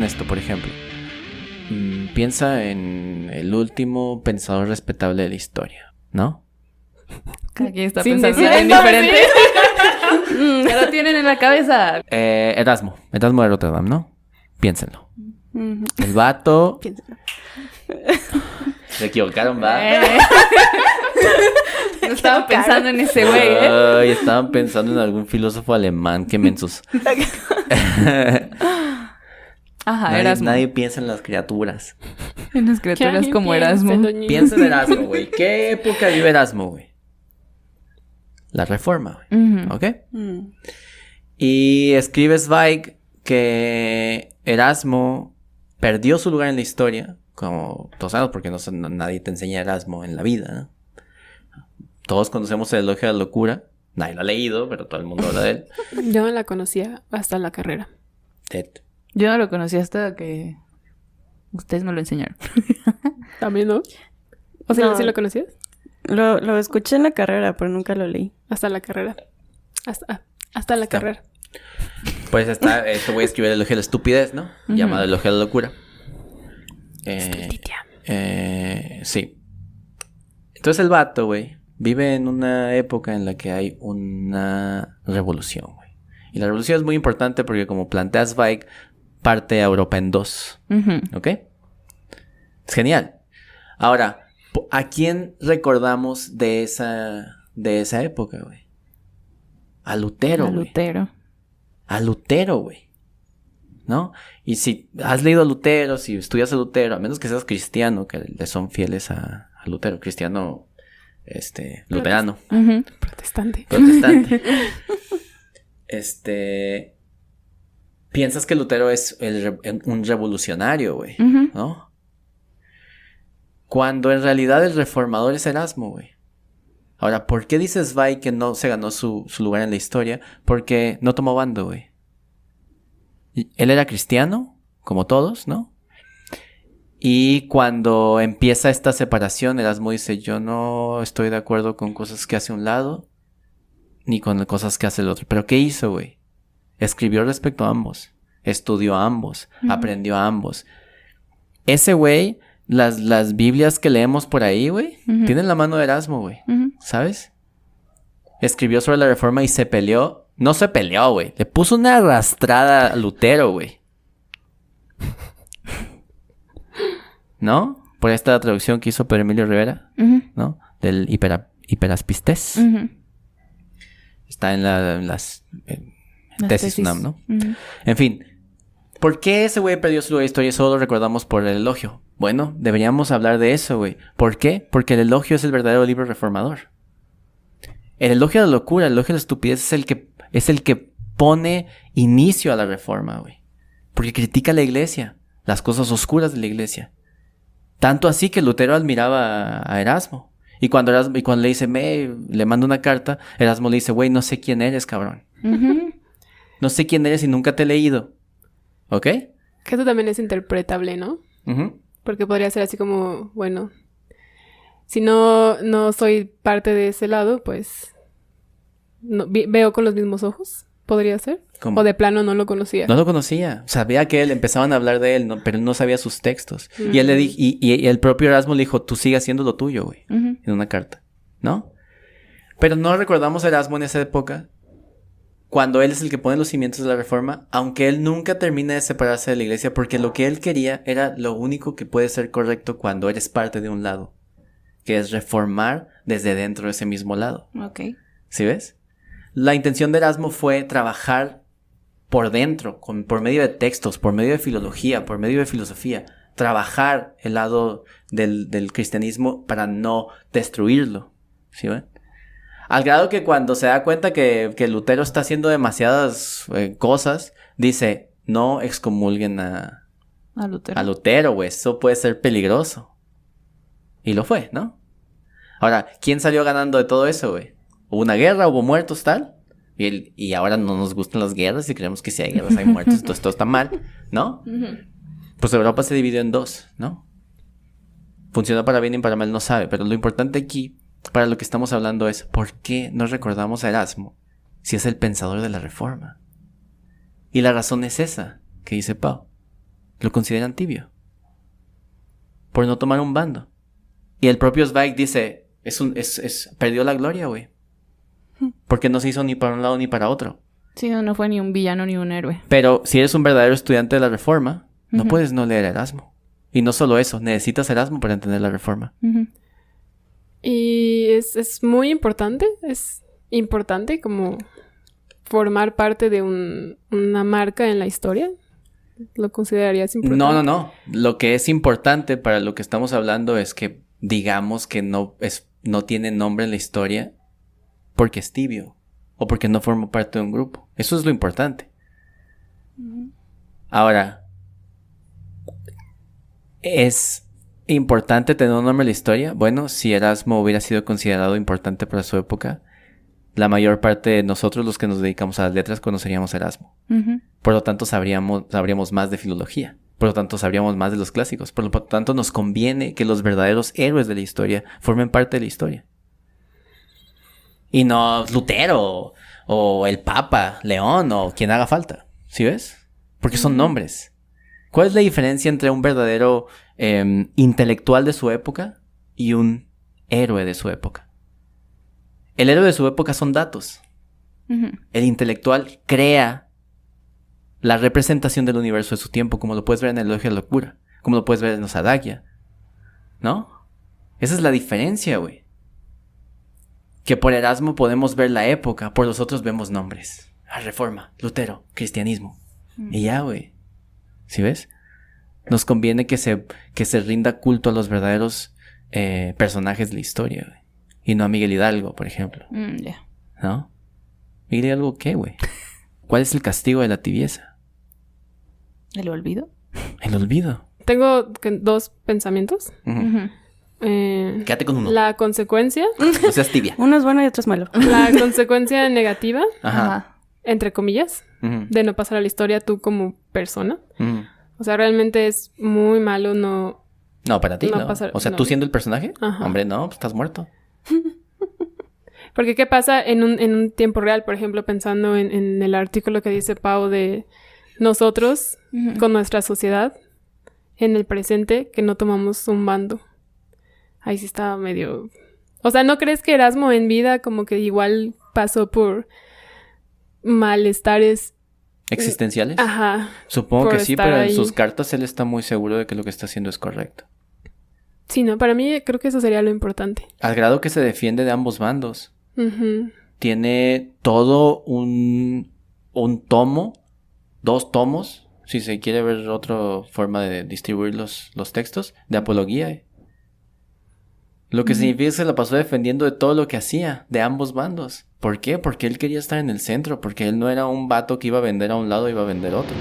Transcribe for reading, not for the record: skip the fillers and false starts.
en esto, por ejemplo. Piensa en el último pensador respetable de la historia, ¿no? Cada quien está Sin pensando decir en el nombre. diferente. Ya lo tienen en la cabeza. Erasmo de Rotterdam, ¿no? Piénsenlo. Ujú. El vato... Piénsalo. Se equivocaron, va. No estaba pensando en ese güey, Ay, estaban pensando en algún filósofo alemán, qué mensos. Ajá, Erasmo. Nadie piensa en las criaturas. En las criaturas ¿Qué como piensa, Erasmo. doña? Piensa en Erasmo, güey. ¿Qué época vive Erasmo, güey? La Reforma, güey. Ujú. ¿Ok? Mm. Y escribe Zweig que Erasmo perdió su lugar en la historia, como todos sabemos, porque nadie te enseña Erasmo en la vida, ¿no? Todos conocemos el elogio de la locura. Nadie lo ha leído, pero todo el mundo habla de él. Yo no la conocía hasta la carrera. Ted. Yo no lo conocí hasta que ustedes me lo enseñaron. ¿También no? O sea, No. ¿sí lo conocías? Lo escuché en la carrera, pero nunca lo leí. Hasta la carrera. Hasta la carrera. Pues está, este voy a escribir el elogio de la estupidez, ¿no? Ujú. Llamado el elogio de la locura. Estultitia. Sí. Entonces el vato, güey, vive en una época en la que hay una revolución, güey. Y la revolución es muy importante porque, como plantea Zweig, parte a Europa en dos. Ujú. ¿Ok? Es genial. Ahora, ¿a quién recordamos de esa época, güey? A Lutero, A güey. Lutero. A Lutero, güey. ¿No? Y si has leído a Lutero, si estudias a Lutero, a menos que seas cristiano, que le son fieles a Lutero, cristiano, luterano, Ujú. Protestante. protestante. Piensas que Lutero es un revolucionario, güey, Ujú. ¿no? Cuando en realidad el reformador es Erasmo, güey. Ahora, ¿por qué dices Zweig que no se ganó su lugar en la historia? Porque no tomó bando, güey. Él era cristiano, como todos, ¿no? Y cuando empieza esta separación, Erasmo dice, yo no estoy de acuerdo con cosas que hace un lado, ni con cosas que hace el otro. ¿Pero qué hizo, güey? Escribió respecto a ambos, estudió a ambos, aprendió a ambos. Ese güey, las Biblias que leemos por ahí, güey, Ujú. tienen la mano de Erasmo, güey, Ujú. ¿sabes? Escribió sobre la Reforma y se peleó. No se peleó, güey. Le puso una arrastrada a Lutero, güey. ¿No? Por esta traducción que hizo Pedro Emilio Rivera, Ujú. ¿no? Del hiperaspistes. Ujú. Está en las Las tesis UNAM, ¿no? Ujú. En fin. ¿Por qué ese güey perdió su lugar de historia y solo lo recordamos por el elogio? Bueno, deberíamos hablar de eso, güey. ¿Por qué? Porque el elogio es el verdadero libro reformador. El elogio de la locura, el elogio de la estupidez es el que pone inicio a la reforma, güey. Porque critica a la iglesia, las cosas oscuras de la iglesia. Tanto así que Lutero admiraba a Erasmo. Y cuando le dice, le manda una carta, Erasmo le dice, güey, no sé quién eres, cabrón. Ujú. No sé quién eres y nunca te he leído. ¿Ok? Que eso también es interpretable, ¿no? Ujú. Porque podría ser así como, bueno, si no soy parte de ese lado, pues veo con los mismos ojos. ¿Podría ser? ¿Cómo? O de plano no lo conocía. No lo conocía. Sabía que empezaban a hablar de él, pero él no sabía sus textos. Y él le y el propio Erasmo le dijo, tú sigue haciendo lo tuyo, güey. Ujú. En una carta, ¿no? Pero no recordamos a Erasmo en esa época, cuando él es el que pone los cimientos de la reforma, aunque él nunca termina de separarse de la iglesia, porque lo que él quería era lo único que puede ser correcto cuando eres parte de un lado, que es reformar desde dentro de ese mismo lado. Ok. ¿Sí ves? La intención de Erasmo fue trabajar por dentro, por medio de textos, por medio de filología, por medio de filosofía, trabajar el lado del cristianismo para no destruirlo. ¿Sí ven? Al grado que cuando se da cuenta que Lutero está haciendo demasiadas cosas, dice, no excomulguen a Lutero, güey, eso puede ser peligroso. Y lo fue, ¿no? Ahora, ¿quién salió ganando de todo eso, güey? ¿Hubo una guerra? ¿Hubo muertos, tal? Y ahora no nos gustan las guerras y creemos que si hay guerras hay muertos, entonces todo está mal, ¿no? Ujú. Pues Europa se dividió en dos, ¿no? Funciona para bien y para mal, no sabe. Pero lo importante aquí, para lo que estamos hablando es, ¿por qué no recordamos a Erasmo si es el pensador de la Reforma? Y la razón es esa, que dice Pau. lo consideran tibio. Por no tomar un bando. Y el propio Zweig dice, perdió la gloria, güey. Porque no se hizo ni para un lado ni para otro. Sí, no fue ni un villano ni un héroe. Pero si eres un verdadero estudiante de la Reforma, no Ujú. puedes no leer Erasmo. Y no solo eso, necesitas Erasmo para entender la Reforma. Ujú. Y es muy importante, es importante como formar parte de una marca en la historia. ¿Lo considerarías importante? No. Lo que es importante para lo que estamos hablando es que digamos que no tiene nombre en la historia porque es tibio o porque no forma parte de un grupo. Eso es lo importante. Ahora, ¿es importante tener un nombre en la historia? Bueno, si Erasmo hubiera sido considerado importante para su época, la mayor parte de nosotros, los que nos dedicamos a las letras, conoceríamos a Erasmo. Ujú. Por lo tanto, sabríamos más de filología. Por lo tanto, sabríamos más de los clásicos. Por lo tanto, nos conviene que los verdaderos héroes de la historia formen parte de la historia. Y no Lutero, o el Papa, León, o quien haga falta. ¿Sí ves? Porque son nombres. ¿Cuál es la diferencia entre un verdadero intelectual de su época y un héroe de su época? El héroe de su época son datos. Ujú. El intelectual crea la representación del universo de su tiempo, como lo puedes ver en el Elogio de la Locura, como lo puedes ver en los Adagia, ¿no? Esa es la diferencia, güey. Que por Erasmo podemos ver la época, por los otros vemos nombres. La Reforma, Lutero, cristianismo. Y ya, güey. ¿Sí ves? Nos conviene que se rinda culto a los verdaderos personajes de la historia, güey. Y no a Miguel Hidalgo, por ejemplo. Ya. ¿No? ¿Miguel Hidalgo qué, güey? ¿Cuál es el castigo de la tibieza? ¿El olvido? El olvido. Tengo dos pensamientos. Ujú. Ujú. Quédate con uno. La consecuencia, No seas tibia. Uno es bueno y otro es malo. la consecuencia negativa, Ajá. entre comillas, Ujú. de no pasar a la historia tú como persona. Ujú. O sea, realmente es muy malo no... No, para ti No no. pasa- O sea, no. tú siendo el personaje. Ajá. Hombre, no, pues estás muerto. Porque ¿qué pasa en un tiempo real? Por ejemplo, pensando en el artículo que dice Pau de nosotros Ujú. con nuestra sociedad en el presente que no tomamos un bando. Ahí sí estaba medio... O sea, ¿no crees que Erasmo en vida como que igual pasó por malestares? ¿Existenciales? Ajá. Supongo por que sí, estar pero en ahí. sus cartas él está muy seguro de que lo que está haciendo es correcto. Sí, ¿no? Para mí creo que eso sería lo importante. Al grado que se defiende de ambos bandos. Ujú. Tiene todo un tomo, 2 tomos, si se quiere ver otra forma de distribuir los textos, de apología. Lo que significa que se la pasó defendiendo de todo lo que hacía, de ambos bandos. ¿Por qué? Porque él quería estar en el centro, porque él no era un vato que iba a vender a un lado y iba a vender otro.